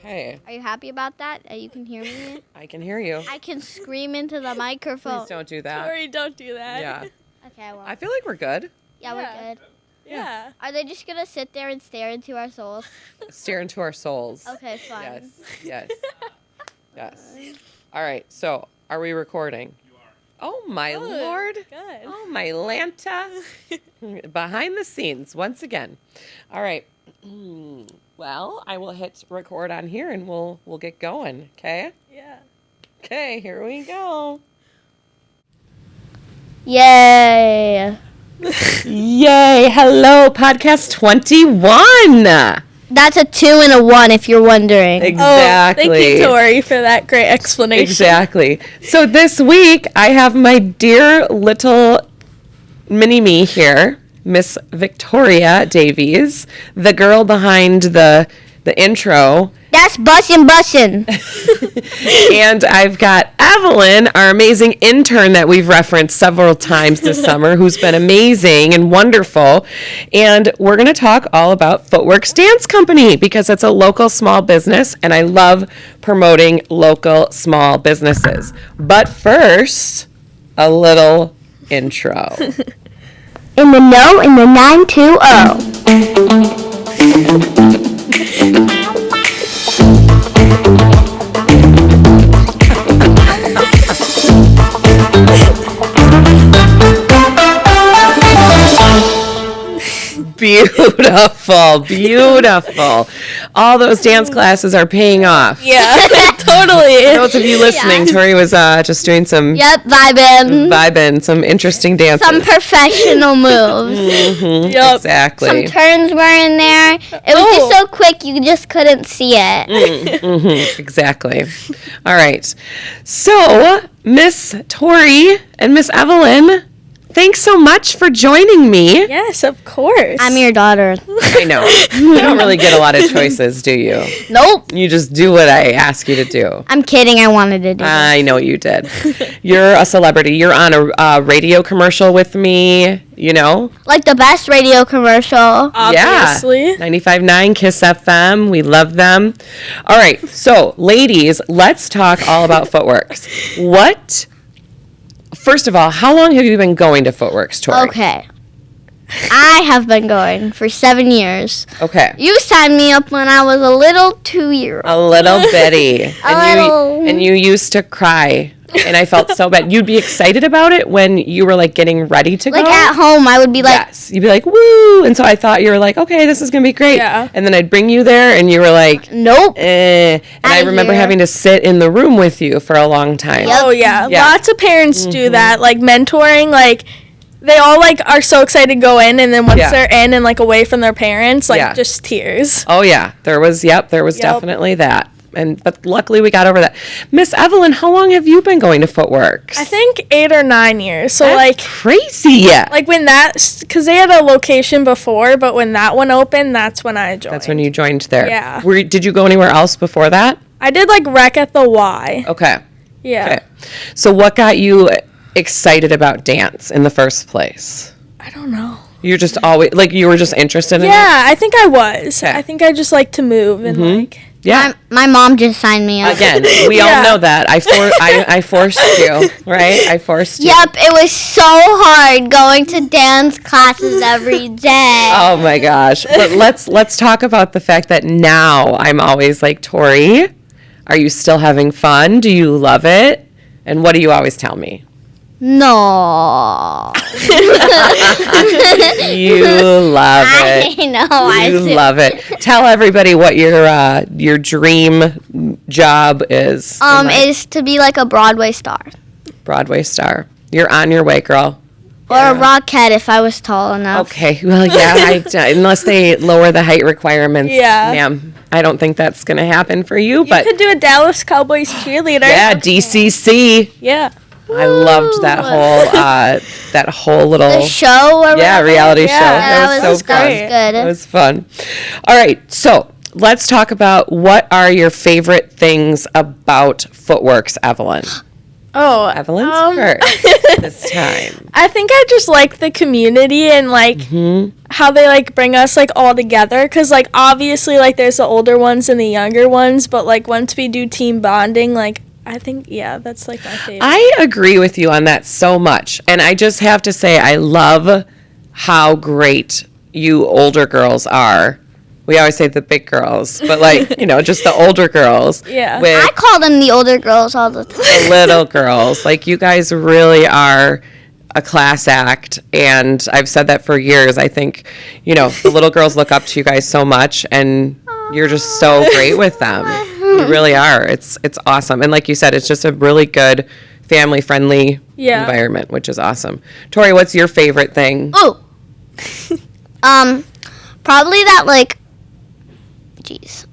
Okay. Are you happy about that? You can hear me? I can hear you. I can scream into the microphone. Please don't do that. Tori, don't do that. Yeah. Okay, well. I feel like we're good. Yeah, we're good. Yeah. Are they just going to sit there and stare into our souls? Stare into our souls. Okay, fine. Yes. Yes. All right. So, are we recording? You are. Oh, my Lord. Good. Oh, my Lanta. Behind the scenes, once again. All right. Well, I will hit record on here and we'll get going, okay? Yeah. Okay, here we go. Yay. Yay. Hello, podcast 21. That's a 2 and a 1 if you're wondering. Exactly. Oh, thank you, Tori, for that great explanation. Exactly. So this week, I have my dear little mini-me here, Miss Victoria Davies, the girl behind the intro. That's bussin'. And I've got Evelyn, our amazing intern that we've referenced several times this summer, who's been amazing and wonderful. And we're going to talk all about Footworks Dance Company because it's a local small business, and I love promoting local small businesses. But first, a little intro. In the know, in the 920. Beautiful. All those dance classes are paying off. Yeah, totally. Those of you listening, Tori was just doing some vibing, some interesting dances. Some professional moves. Mm-hmm, Yep. Exactly. Some turns were in there. It was just so quick you just couldn't see it. Exactly. All right. So, Miss Tori and Miss Evelyn, thanks so much for joining me. Yes, of course. I'm your daughter. I know. You don't really get a lot of choices, do you? Nope. You just do what I ask you to do. I'm kidding. I wanted to do I know you did. You're a celebrity. You're on a radio commercial with me, you know? Like the best radio commercial. Obviously. Yeah. 95.9 Kiss FM. We love them. All right. So, ladies, let's talk all about Footworks. First of all, how long have you been going to Footworks, Tori? Okay. I have been going for 7 years. Okay. You signed me up when I was a little 2-year-old. A little bitty. little. And you used to cry. And I felt so bad. You'd be excited about it when you were, like, getting ready to go? Like, at home, I would be like... Yes. You'd be like, woo! And so I thought you were like, okay, this is going to be great. Yeah. And then I'd bring you there, and you were like... Nope. And I remember having to sit in the room with you for a long time. Yep. Oh, yeah. Lots of parents do that. Like, mentoring, like... They all, like, are so excited to go in, and then once they're in and, like, away from their parents, like, just tears. Oh, yeah. There was definitely that. But luckily we got over that. Miss Evelyn, how long have you been going to Footworks? I think 8 or 9 years. So, That's like... crazy. Like, when because they had a location before, but when that one opened, that's when I joined. That's when you joined there. Yeah. Did you go anywhere else before that? I did, like, rec at the Y. Okay. Yeah. Okay. So what got you excited about dance in the first place? I don't know. You're just always, like, you were just interested in it? Yeah, I think I was. Okay. I think I just like to move and, like... Yeah. My mom just signed me up. Again, we all know that. I forced you, right? I forced you. Yep, it was so hard going to dance classes every day. Oh my gosh. But let's talk about the fact that now I'm always like, Tori, are you still having fun? Do you love it? And what do you always tell me? No. You love it. I know. I You do. love it. Tell everybody what your dream job is. Is to be like a Broadway star. Broadway star. You're on your way, girl. Or a Rockette if I was tall enough. Okay. Well, yeah. Unless they lower the height requirements. Yeah. Ma'am, I don't think that's going to happen for you. You could do a Dallas Cowboys cheerleader. Yeah, DCC. Yeah. I loved that whole little The show or whatever? reality show. Yeah, That was so that fun. was good. It was fun. All right, so let's talk about what are your favorite things about Footworks, Evelyn. Oh, Evelyn's first this time. I think I just like the community and like how they like bring us like all together. Cause like obviously like there's the older ones and the younger ones, but like once we do team bonding, like I think that's like my favorite. I agree with you on that so much, and I just have to say I love how great you older girls are. We always say the big girls, but like, just the older girls. Yeah. I call them the older girls all the time. The little girls. Like, you guys really are a class act, and I've said that for years. I think, the little girls look up to you guys so much, and you're just so great with them. You really are. It's awesome. And like you said, it's just a really good family-friendly environment, which is awesome. Tori, what's your favorite thing? Ooh. Probably that, like, She's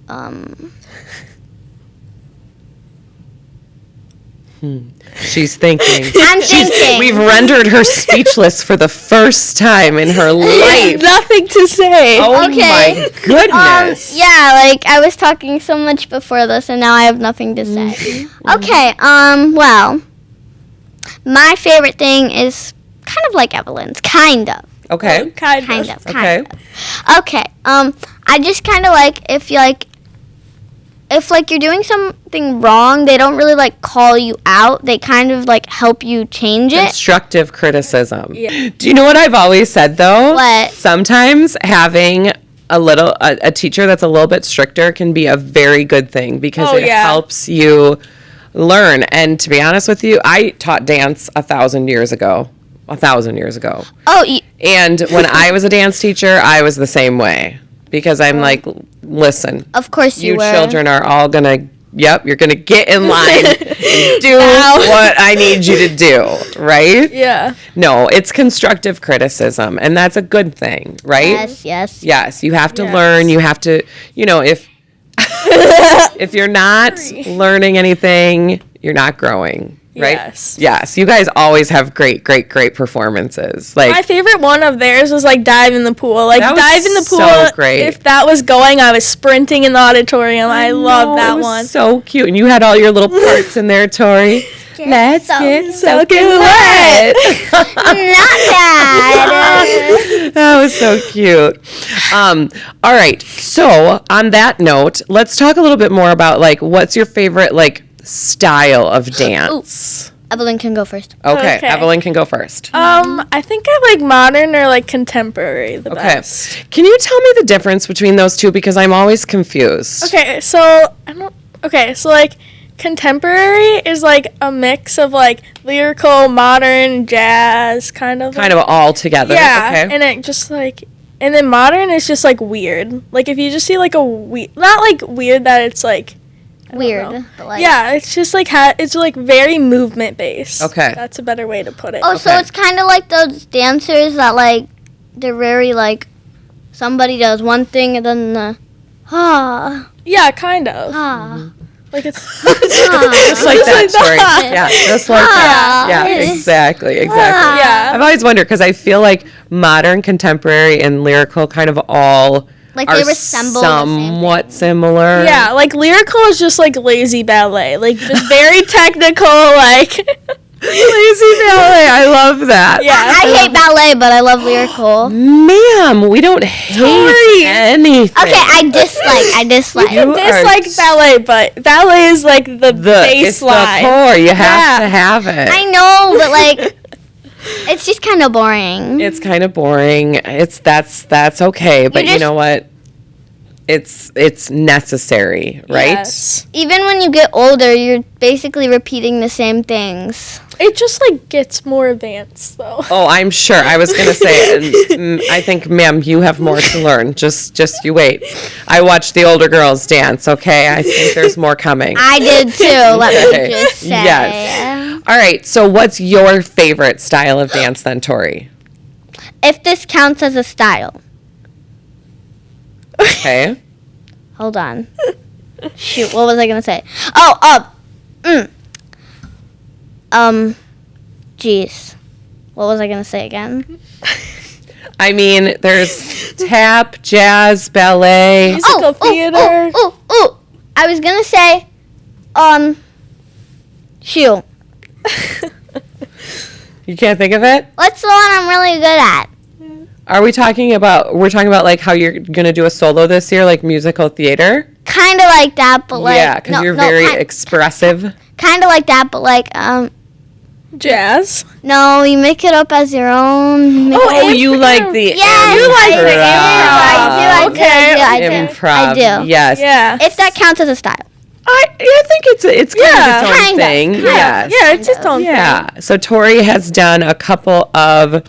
thinking. I'm thinking. We've rendered her speechless for the first time in her life. Nothing to say. Oh Okay. my goodness. Yeah, like I was talking so much before this, and now I have nothing to say. Okay. Well, my favorite thing is kind of like Evelyn's, kind of. Okay. Kind of. Okay. Okay. I just kind of like if you're doing something wrong, they don't really like call you out. They kind of like help you change it. Constructive criticism. Yeah. Do you know what I've always said though? What? Sometimes having a teacher that's a little bit stricter can be a very good thing because it helps you learn. And to be honest with you, I taught dance 1,000 years ago. Oh, And when I was a dance teacher, I was the same way. Because I'm like, listen. of course you were. children are all going to, you're going to get in line and do what I need you to do, right? Yeah. No, it's constructive criticism, and that's a good thing, right? Yes. Yes, you have to learn. You have to, if if you're not learning anything, you're not growing. Right? Yes. You guys always have great performances. Like, my favorite one of theirs was like dive in the pool. Like dive in the pool. So great. If that was going, I was sprinting in the auditorium. I love that one. So cute. And you had all your little parts in there, Tori. Let's get soaking wet. Not bad. That was so cute. All right. So on that note, let's talk a little bit more about like what's your favorite like style of dance. Evelyn can go first. Okay, Evelyn can go first. I think I like modern or like contemporary the best. Can you tell me the difference between those two because I'm always confused. Okay, so like contemporary is like a mix of like lyrical, modern, jazz, kind of all together. Yeah, okay. and it just like, and then modern is just like weird. Like if you just see like not like weird that it's like weird, but like it's just like it's like very movement based. Okay, that's a better way to put it. Oh, so it's kind of like those dancers that like they're very like somebody does one thing and then yeah, kind of. Like it's just like that story. Yeah, just like that. Yeah, exactly. Yeah. I've always wondered because I feel like modern, contemporary, and lyrical kind of all like they resemble somewhat similar. Yeah, like lyrical is just like lazy ballet, like just very technical, like lazy ballet. I love that. Yeah, I hate ballet, but I love lyrical. Ma'am, we don't hate anything. Okay, I dislike. You dislike ballet, but ballet is like the baseline. It's the core. You have to have it. I know, but like. It's just kind of boring. It's kind of boring. That's okay, but you know what? It's necessary, right? Yes. Even when you get older, you're basically repeating the same things. It just like gets more advanced, though. Oh, I'm sure. I was gonna say, I think, ma'am, you have more to learn. Just you wait. I watched the older girls dance. Okay, I think there's more coming. I did too. Let me just say. Yes. All right. So, what's your favorite style of dance, then, Tori? If this counts as a style. Okay. Hold on. Shoot, what was I gonna say? Jeez. What was I gonna say again? I mean, there's tap, jazz, ballet. Musical theater. I was gonna say, shoot. You can't think of it? What's the one I'm really good at? Are we talking about, we're talking about like how you're going to do a solo this year, like musical theater? Kind of like that, but like Yeah, because you're very expressive. kind of like that, but like Jazz. no, you make it up as your own. Oh, you like the Yes, You like the I do. I do. improv. I do. Yes. Yeah. If that counts as a style. I think it's kind of its own Kinda, thing. kinda. Yes. Yeah, it's its own Yeah. So Tori has done a couple of,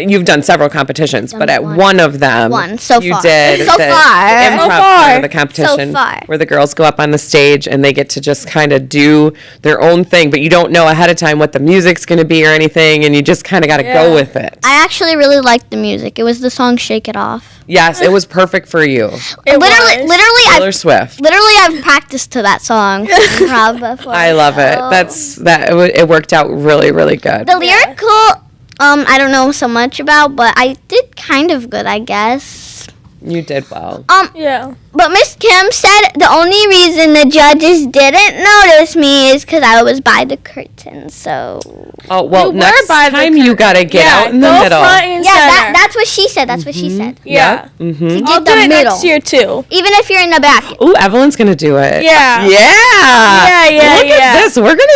you've done several competitions, but at one of them, One, so you far. did So the far. improv So part far. of the competition, So far. where the girls go up on the stage and they get to just kind of do their own thing, but you don't know ahead of time what the music's going to be or anything, and you just kind of got to Yeah. go with it. I actually really liked the music. It was the song "Shake It Off." Yes, it was perfect for you. Taylor Swift. Literally, I've practiced to that song. Improv before. I love it. It worked out really, really good. The lyrical. I don't know so much about, but I did kind of good, I guess. You did well. Yeah. But Miss Kim said the only reason the judges didn't notice me is because I was by the curtain. So Oh, well, You were next by the time you got to get out in the go middle. front and yeah, center. that's what she said. That's what she said. Yeah. Mm-hmm. To I'll get do the it middle, next year too. even if you're in the back. Ooh, Evelyn's going to do it. Yeah. Yeah. Yeah, Look at this. We're going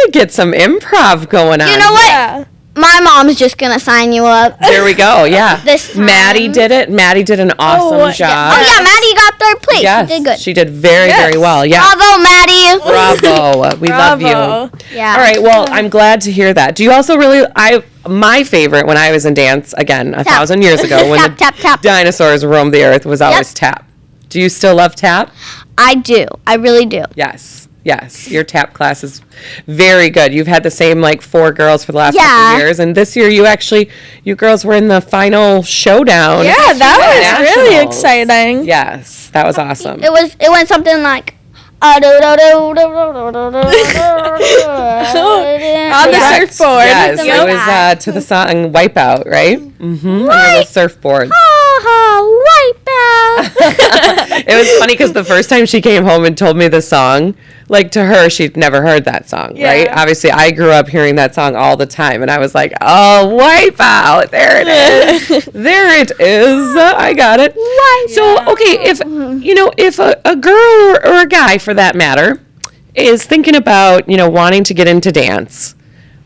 to get some improv going on. You know what? Yeah. My mom's just gonna sign you up. There we go. Yeah. This time. Maddie did it. Maddie did an awesome yeah. job. Oh yeah, Maddie got third place. Yes, She did good. she did very, very well. Yeah. Bravo, Maddie. Bravo. We love you. Bravo. Yeah. All right. Well, I'm glad to hear that. Do you also my favorite when I was in dance, again, 1,000 years ago, when Tap, tap, tap. dinosaurs roamed the earth, was always Yep. tap. Do you still love tap? I do. I really do. Yes. Yes. Your tap class is very good. You've had the same like 4 girls for the last Yeah. couple of years. And this year you girls were in the final showdown. Yeah, that was really Nationals. exciting. Yes. That was awesome. It went something like. On On the Correct. surfboard. Yes. The It was Wipeout. to the song Wipeout, right? Mm-hmm. On the surfboard. Wipe out. It was funny because the first time she came home and told me the song, like to her, she'd never heard that song, right? Yeah. Obviously, I grew up hearing that song all the time, and I was like, "Oh, Wipeout! There it is, there it is. I got it." So, okay, if a girl or a guy, for that matter, is thinking about wanting to get into dance,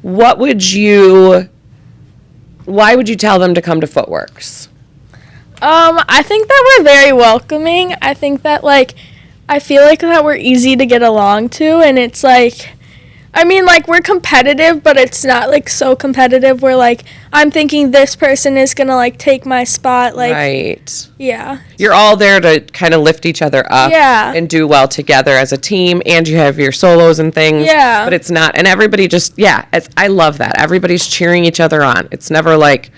why would you tell them to come to Footworks? I think that we're very welcoming. I think that I feel like that we're easy to get along to, and it's we're competitive, but it's not so competitive where I'm thinking this person is gonna take my spot. Right. Yeah. You're all there to kind of lift each other up and do well together as a team, and you have your solos and things. Yeah. But it's not, and everybody just, I love that. Everybody's cheering each other on. It's never like,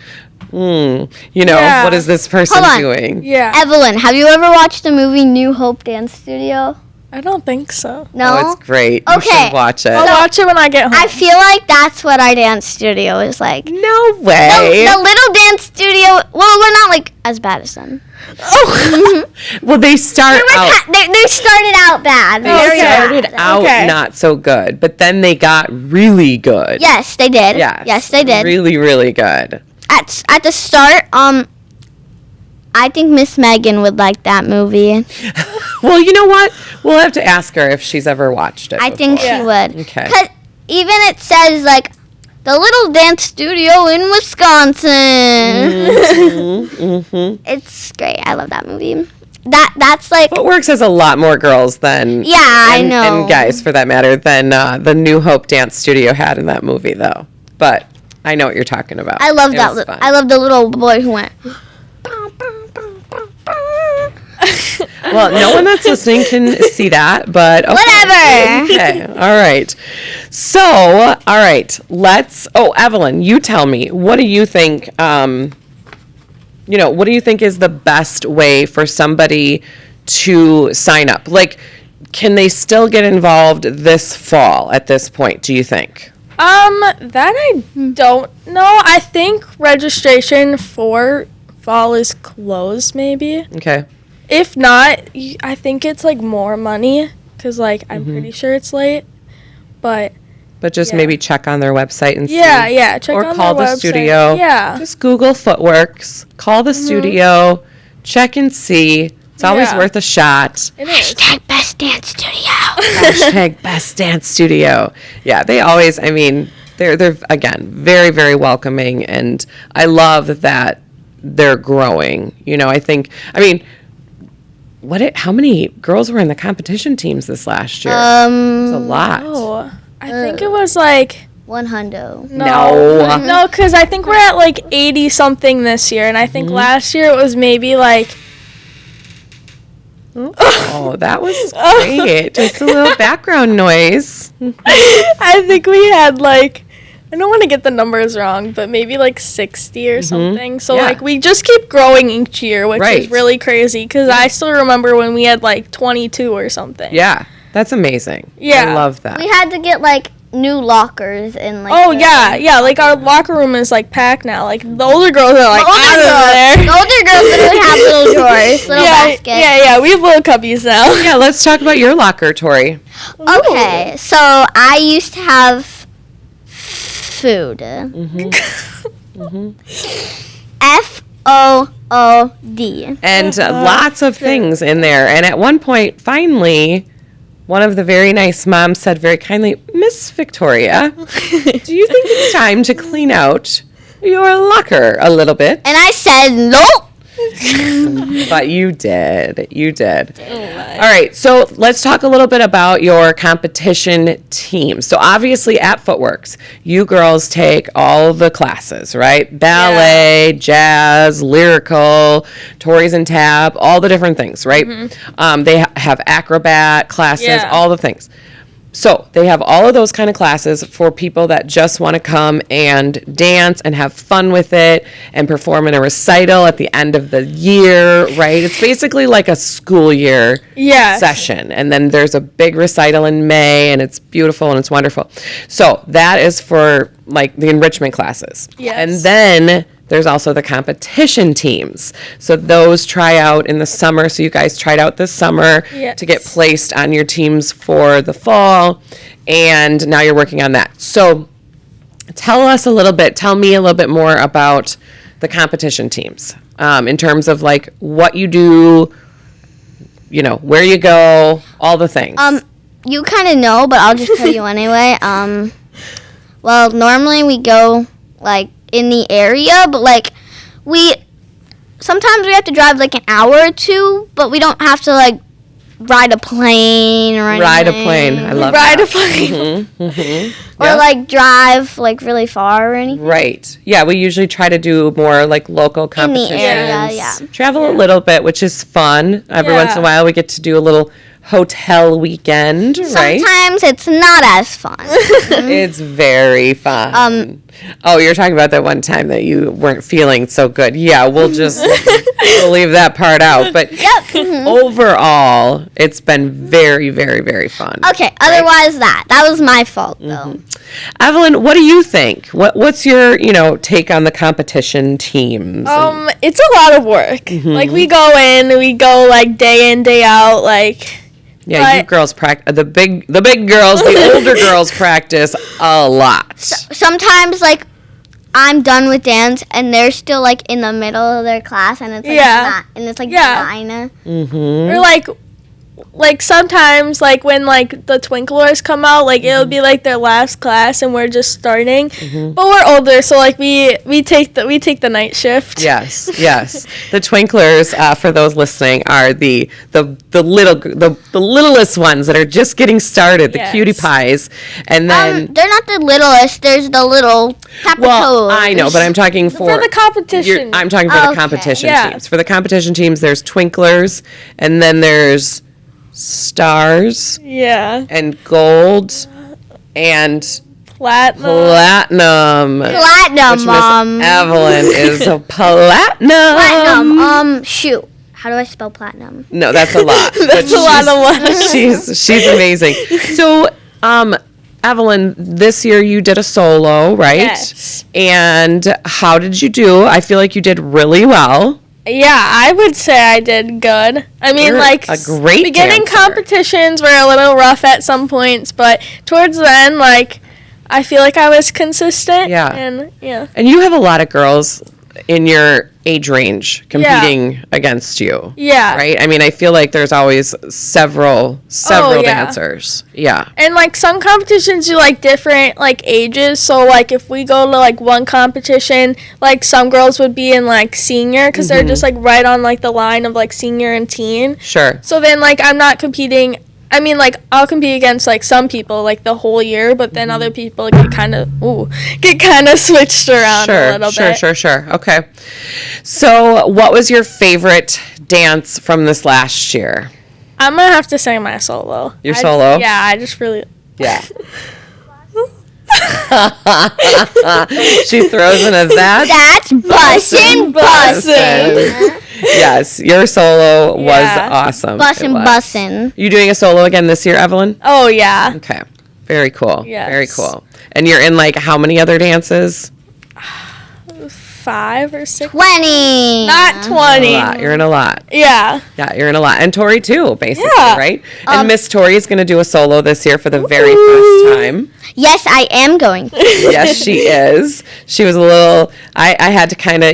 Yeah. what is this person Hold on. doing? Yeah. Evelyn, have you ever watched the movie New Hope Dance Studio? I don't think so. No. Oh, it's great. You Okay. should watch it. I'll watch it when I get home. I feel like that's what our dance studio is like. No way. The little dance studio. Well, we're not as bad as them. Well, they start out. They started out bad. They Very started bad. out Okay. not so good, but then they got really good. Yes, they did. Yes. Yes, they did. Really, really good. At the start, I think Miss Megan would like that movie. Well, you know what? We'll have to ask her if she's ever watched it. I think before. she would. Okay. Cause even it says the little dance studio in Wisconsin. Mm-hmm. It's great. I love that movie. That's Footworks has a lot more girls than I and, know. and guys for that matter than the New Hope Dance Studio had in that movie though. But I know what you're talking about. I love It that. was fun. I love the little boy who went. Well, no one that's listening can see that, but okay. Whatever. Okay. All right. So, all right. Evelyn, you tell me, what do you think what do you think is the best way for somebody to sign up? Can they still get involved this fall at this point, do you think? That I don't know. I think registration for fall is closed, maybe. Okay. If not, I think it's more money because I'm pretty sure it's late. But but just maybe check on their website and see. Yeah, check or on call their the website. studio. Yeah. Just Google Footworks, call the studio, check and see. It's always worth a shot. It is. Hashtag best dance studio. Hashtag best dance studio. Yeah, they always, I mean, they're again, very, very welcoming, and I love that they're growing. You know, I mean, how many girls were in the competition teams this last year? It's a lot. Oh, I think it was like 100. no, because I think we're at like 80 something this year, and I think last year it was maybe like. Oh, that was great. Just a little background noise. I think we had like, I don't want to get the numbers wrong, but maybe like 60 or something. So like we just keep growing each year, which is really crazy, because I still remember when we had like 22 or something. Yeah, that's amazing. Yeah. I love that. We had to get like new lockers and like. Oh yeah, like our locker room is like packed now. Like the older girls are like out of there. The older girls literally have little drawers, little baskets. Yeah, we have little cubbies now. Yeah, let's talk about your locker, Tori. Okay, so I used to have food. FOOD. And lots of things in there. And at one point, finally, one of the very nice moms said very kindly, Miss Victoria, do you think it's time to clean out your locker a little bit? And I said nope. But you did. You did. All right. So let's talk a little bit about your competition team. So obviously at Footworks, you girls take all the classes, right? Ballet, jazz, lyrical, Tori's and tap, all the different things, right? They have acrobat classes, all the things. So they have all of those kind of classes for people that just want to come and dance and have fun with it and perform in a recital at the end of the year, right? It's basically like a school year session. And then there's a big recital in May, and it's beautiful and it's wonderful. So that is for like the enrichment classes. Yes. And then there's also the competition teams. So those try out in the summer. So you guys tried out this summer to get placed on your teams for the fall. And now you're working on that. So tell me a little bit more about the competition teams in terms of like what you do, you know, where you go, all the things. You kind of know, but I'll just tell you anyway. Well, normally we go like in the area, but like sometimes we have to drive like an hour or two, but we don't have to like ride a plane or anything. Ride a plane. I love Ride that. a plane. Or like drive like really far or anything. Right. Yeah, we usually try to do more like local competitions. In the area, yeah. Travel a little bit, which is fun. Every once in a while we get to do a little hotel weekend, right? Sometimes it's not as fun. It's very fun. Oh, you're talking about that one time that you weren't feeling so good. Yeah, we'll leave that part out. But overall, it's been very, very, very fun. Okay, otherwise that was my fault though. Evelyn, what do you think? What's your, take on the competition teams? It's a lot of work. Like we go like day in, day out, like. Yeah, you girls practice the big girls, the older girls practice a lot. Sometimes like I'm done with dance and they're still like in the middle of their class and it's like 9. Or like sometimes like when like the Twinklers come out, like it'll be like their last class and we're just starting. But we're older, so like we take the night shift. Yes. The Twinklers, for those listening, are the littlest ones that are just getting started, the cutie pies, and then they're not the littlest. There's the little tapatoes. Well, I know, but I'm talking for the competition. I'm talking for the competition teams. For the competition teams, there's Twinklers, and then there's Stars, and Gold, and Platinum, which Mom. Miss Evelyn is a platinum. Shoot. How do I spell platinum? No, that's a lot. That's a lot of letters. She's amazing. So, Evelyn, this year you did a solo, right? Yes. And how did you do? I feel like you did really well. Yeah, I would say I did good. I mean, You're like, a great beginning dancer. competitions were a little rough at some points, but towards the end, like, I feel like I was consistent. Yeah. And And you have a lot of girls in your age range competing against you. Yeah. Right? I mean, I feel like there's always several yeah. dancers. Yeah. And like some competitions do like different like ages. So like if we go to like one competition, like some girls would be in like senior because they're just like right on like the line of like senior and teen. Sure. So then like I'm not competing. I mean, like, I'll compete against, like, some people, like, the whole year, but then other people get kind of switched around a little bit. Sure. Okay. So, what was your favorite dance from this last year? I'm going to have to say my solo. Your solo? Yeah, I just really... Yeah. She throws in a That's bussin'. Yes, your solo was Yeah. awesome. Bussin'. You doing a solo again this year, Evelyn? Oh, yeah. Okay. Very cool. Yes. Very cool. And you're in like how many other dances? 5 or 6. 20. Not 20. A lot. You're in a lot. Yeah. Yeah, you're in a lot. And Tori too, basically, Yeah. right? And Miss Tori is going to do a solo this year for the very first time. Yes, I am going to. Yes, she is. She was a little, I had to kind of,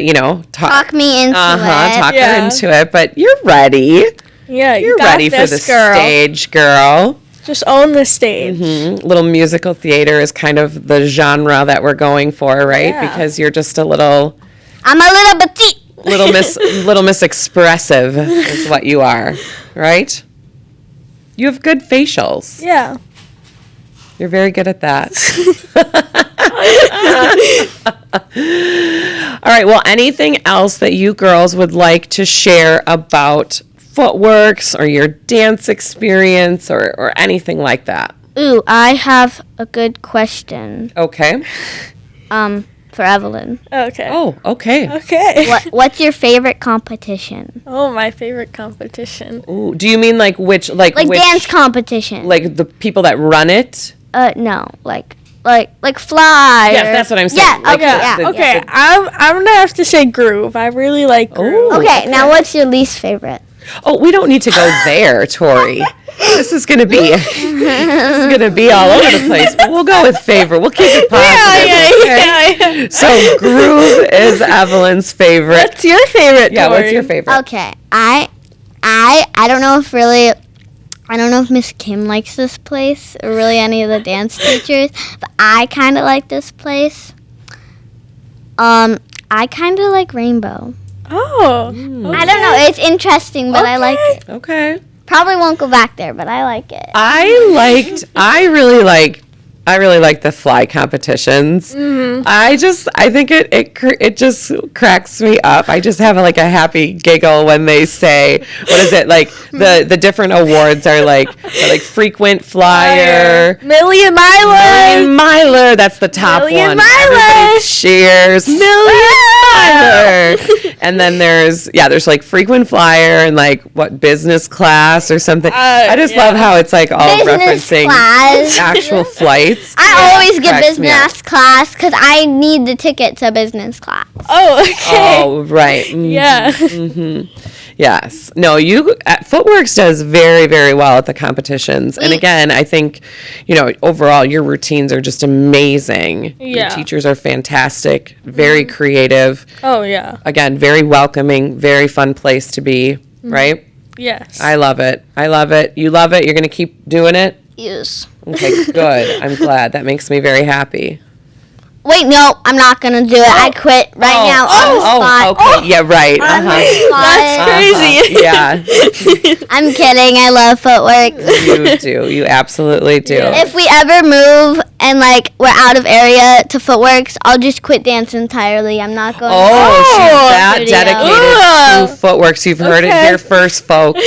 Talk me into it. talk her Yeah. into it. But you're ready. Yeah, You're got ready for the this, girl. stage, girl. Just own the stage. Little musical theater is kind of the genre that we're going for, right? Yeah. Because you're just a little I'm a little petite. little miss expressive is what you are, right? You have good facials. Yeah. You're very good at that. All right. Well, anything else that you girls would like to share about Footworks or your dance experience or anything like that? Ooh, I have a good question. Okay. For Evelyn. Okay. Oh, okay. Okay. What's your favorite competition? Oh, my favorite competition. Ooh, do you mean like which Like which, dance competition. like the people that run it? No, like fly. Yes, or- that's what I'm saying. Yeah, Like okay, the- yeah. the- Okay, I'm gonna have to say groove. I really like groove. Oh. Okay, now what's your least favorite? Oh, we don't need to go there, Tori. This is gonna be all over the place. But we'll go with favorite. We'll keep it positive. Okay? Yeah. So groove is Evelyn's favorite. What's your favorite? Yeah, what's Tori? your favorite? Okay, I don't know if Miss Kim likes this place or really any of the dance teachers, but I kind of like this place. I kind of like Rainbow. Oh. I don't know. It's interesting, but I like it. Okay. Probably won't go back there, but I like it. I really like the fly competitions. I think it just cracks me up. I just have a happy giggle when they say, what is it, like the different awards are like frequent flyer, Million Miler. that's the top Million one. Everybody Miler. cheers. Million Miler. And then there's like frequent flyer and like what business class or something. I just love how it's like all Business referencing class. actual flights. I always get Cracks me up. business class because I need the ticket to business class. Oh, okay. Oh, right. Yeah. Yes. No, Footworks does very, very well at the competitions. And again, I think, overall your routines are just amazing. Your Yeah. teachers are fantastic, very creative. Oh, yeah. Again, very welcoming, very fun place to be, right? Yes. I love it. You love it. You're going to keep doing it? Yes. Okay, good. I'm glad. That makes me very happy. Wait, no, I'm not gonna do it. I quit right now on the spot. Okay. Yeah, right. On the spot. Crazy. Yeah, I'm kidding. I love footwork. you do. You absolutely do. If we ever move and we're out of area to Footworks, I'll just quit dance entirely. I'm not going. She's that studio. dedicated to Footworks. You've heard it here first, folks.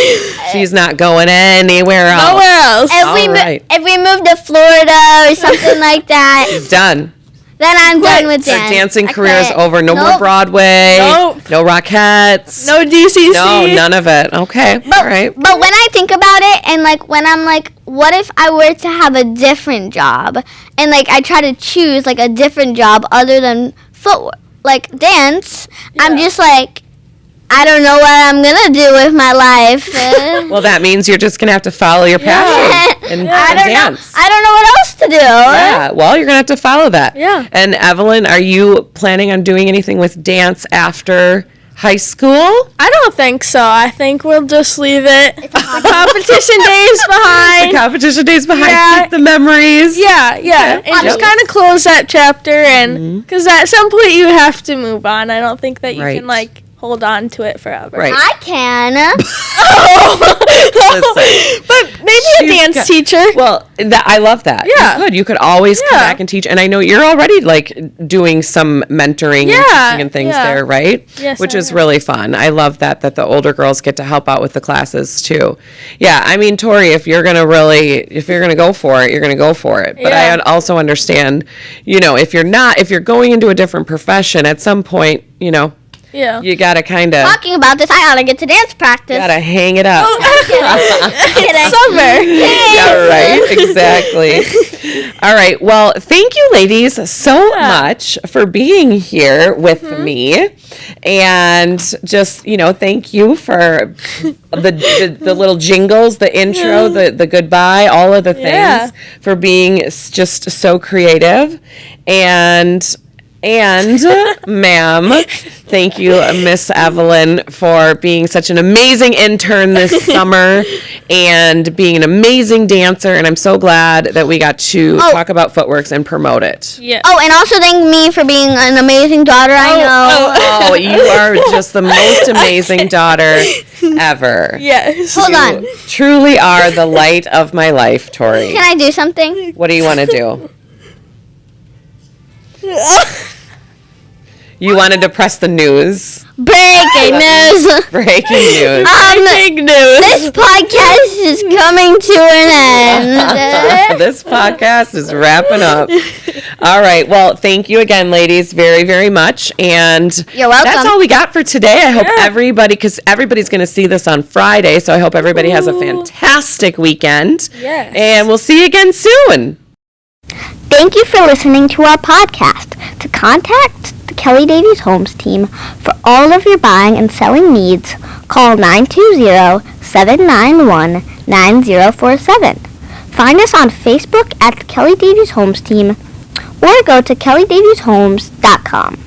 She's not going anywhere else. Nowhere else. If we move to Florida or something like that, She's done. then I'm done with Her dance. dancing I career is quit. over. No more Nope. Broadway. Nope. No Rockettes. No DCC. No, none of it. Okay. All right. But when I think about it, and when I'm what if I were to have a different job, and I try to choose a different job other than dance, I'm just I don't know what I'm gonna do with my life. Well, that means you're just gonna have to follow your passion and dance. I don't know what else to do. Yeah, well, you're gonna have to follow that. Yeah. And Evelyn, are you planning on doing anything with dance after high school? I don't think so. I think we'll just leave it. The competition days behind. The competition days behind, Yeah. keep the memories. Yeah. And just kind of close that chapter, and because at some point you have to move on. I don't think that you Right. can like hold on to it forever. Right. I can. Listen. But maybe a She's dance got- teacher. Well, I love that. Yeah. You could always come Yeah. back and teach. And I know you're already like doing some mentoring and Yeah, teaching and things yeah. there, right? Yes, Which I is am. really fun. I love that the older girls get to help out with the classes too. Yeah, I mean, Tori, if you're gonna go for it, you're gonna go for it. But Yeah. I also understand, if you're going into a different profession, at some point, Yeah. you gotta kind of Talking about this, I gotta get to dance practice. gotta hang it up. It's summer. Yeah, right. Exactly. All right. Well, thank you, ladies, so much for being here with me, and just thank you for the little jingles, the intro, the goodbye, all of the things Yeah. for being just so creative, and ma'am, thank you, Miss Evelyn, for being such an amazing intern this summer and being an amazing dancer. And I'm so glad that we got to talk about Footworks and promote it. Yeah. Oh, and also thank me for being an amazing daughter. I know. Oh, you are just the most amazing daughter ever. Yes. Hold on. You truly are the light of my life, Tori. Can I do something? What do you want to do? You wanted to press the news. Breaking news. Breaking news. Big news. This podcast is coming to an end. This podcast is wrapping up. All right. Well, thank you again, ladies, very, very much. And You're welcome. that's all we got for today. I hope because everybody's going to see this on Friday. So I hope everybody has a fantastic weekend. Yes. And we'll see you again soon. Thank you for listening to our podcast. To contact the Kelly Davies Homes team for all of your buying and selling needs, call 920-791-9047. Find us on Facebook at the Kelly Davies Homes team or go to kellydavieshomes.com.